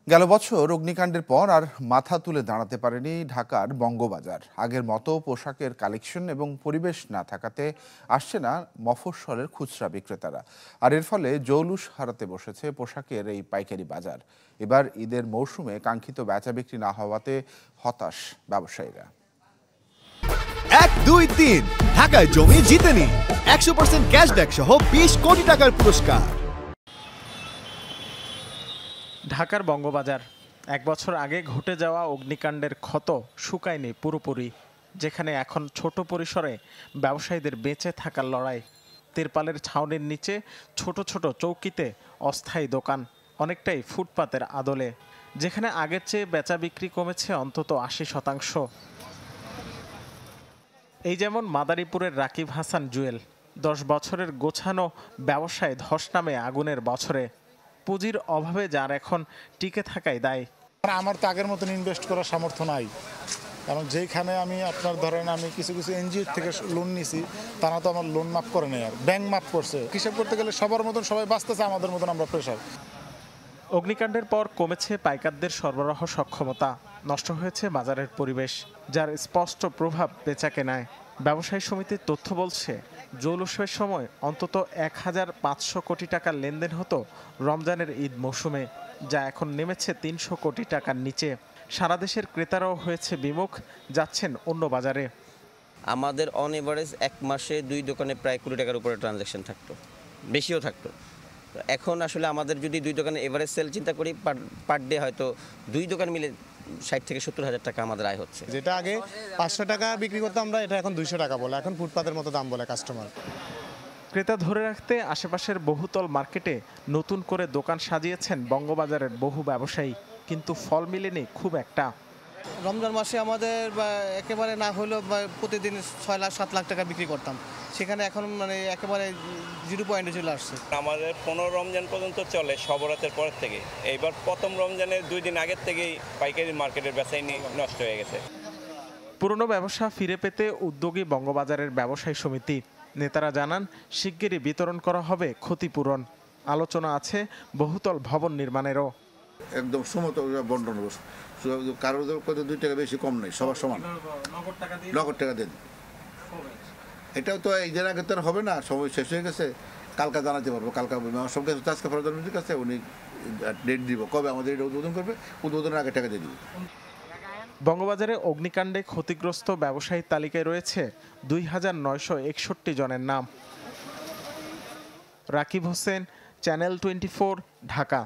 গেল বছর অগ্নিকাণ্ডের পর আর মাথা তুলে দাঁড়াতে পারেনি ঢাকার বঙ্গবাজার। আগের মতো পোশাকের কালেকশন এবং পরিবেশ না থাকাতে আসছে না মফস্বলের খুচরা বিক্রেতারা, আর এর ফলে জৌলুস হারাতে বসেছে পোশাকের এই পাইকারি বাজার। এবার ঈদের মৌসুমে কাঙ্ক্ষিত বেচা বিক্রি না হওয়াতে হতাশ ব্যবসায়ীরা। 1, 2, 3 ঢাকায় জমি জিতে নিন 100% ক্যাশব্যাক সহ 20 কোটি টাকার পুরস্কার। ঢাকার বঙ্গবাজার এক বছর আগে ঘটে যাওয়া অগ্নিকাণ্ডের ক্ষত শুকায়নি পুরোপুরি, যেখানে এখন ছোট পরিসরে ব্যবসায়ীদের বেঁচে থাকার লড়াই। তিরপালের ছাউনির নিচে ছোট ছোট চৌকিতে অস্থায়ী দোকান, অনেকটাই ফুটপাতের আদলে, যেখানে আগের চেয়ে বেচা বিক্রি কমেছে অন্তত 80%। এই যেমন মাদারীপুরের রাকিব হাসান জুয়েল। 10 বছরের গোছানো ব্যবসায় ধস নামে আগুনের বছরে। পুঁজির অভাবে যার এখন টিকে থাকাই দায়। আমার তো আগের মতন ইনভেস্ট করার সামর্থ্য নাই, কারণ যেখানে আমি আপনার ধরেন আমি কিছু এনজিও থেকে লোন নিছি, তারা তো আমার লোন মাফ করে নেই, আর ব্যাংক মাফ করছে। হিসাব করতে গেলে সবার মতন সবাই বাঁচতেছে, আমাদের মতন আমরা প্রেশার। অগ্নিকাণ্ডের পর কমেছে পাইকারদের সরবরাহ সক্ষমতা, নষ্ট হয়েছে বাজারের পরিবেশ, যার স্পষ্ট প্রভাব বেচাকেনায়। ব্যবসায়ী সমিতির তথ্য বলছে, জৌলুসের সময় অন্তত 1500 কোটি টাকার লেনদেন হতো রমজানের ঈদ মৌসুমে, যা এখন নেমেছে 300 কোটি টাকার নিচে। সারা দেশের ক্রেতারাও হয়েছে বিমুখ, যাচ্ছেন অন্য বাজারে। আমাদের অন এভারেজ এক মাসে 2 দোকানে প্রায় 20 টাকার উপরে ট্রানজ্যাকশন থাকতো, বেশিও থাকতো। এখন আসলে আমাদের যদি 2 দোকানে এভারেজ সেল চিন্তা করি, পার ডে হয়তো 2 দোকান মিলে 60 থেকে 70 হাজার টাকা আমাদের আয় হচ্ছে। যেটা আগে 500 টাকা বিক্রি করতাম আমরা, এটা এখন 200 টাকা বলে, এখন ফুটপাতের মতো দাম বলে কাস্টমার। ক্রেতা ধরে রাখতে আশেপাশের বহুতল মার্কেটে নতুন করে দোকান সাজিয়েছেন বঙ্গবাজারের বহু ব্যবসায়ী, কিন্তু ফল মিলেনি খুব একটা। রমজান মাসে আমাদের একেবারে না হলেও প্রতিদিন 6 লাখ 7 লাখ টাকা বিক্রি করতাম, সেখানে এখন মানে একেবারে 0 পয়েন্টে চলে আসছে। আমাদের 15 রমজান পর্যন্ত চলে সবরাতের পর থেকে। এইবার প্রথম রমজানের 2 দিন আগের থেকেই পাইকারি মার্কেটের বেচাকেনা নষ্ট হয়ে গেছে। পুরনো ব্যবসা ফিরে পেতে উদ্যোগী বঙ্গবাজারের ব্যবসায়ী সমিতি। নেতারা জানান, শিগগিরই বিতরণ করা হবে ক্ষতিপূরণ। আলোচনা আছে বহুতল ভবন নির্মাণেরও। একদম সমতল বন্টন, কারোর 2 টাকা বেশি কম নেই, সবার সমান নগদ টাকা দেন। এটাও তো ঈদের আগে তো হবে না, সময় শেষ হয়ে গেছে। কালকা জানাতে পারবো, কালকা সবকে আজকে প্রধানমন্ত্রীর কাছে উনি ডেট দিব কবে আমাদের এটা উদ্বোধন করবে, উদ্বোধনের আগে টাকা দিয়ে দিব। বঙ্গবাজারে অগ্নিকাণ্ডে ক্ষতিগ্রস্ত ব্যবসায়ীর তালিকায় রয়েছে 2961 জনের নাম। রাকিব হোসেন, চ্যানেল 24, ঢাকা।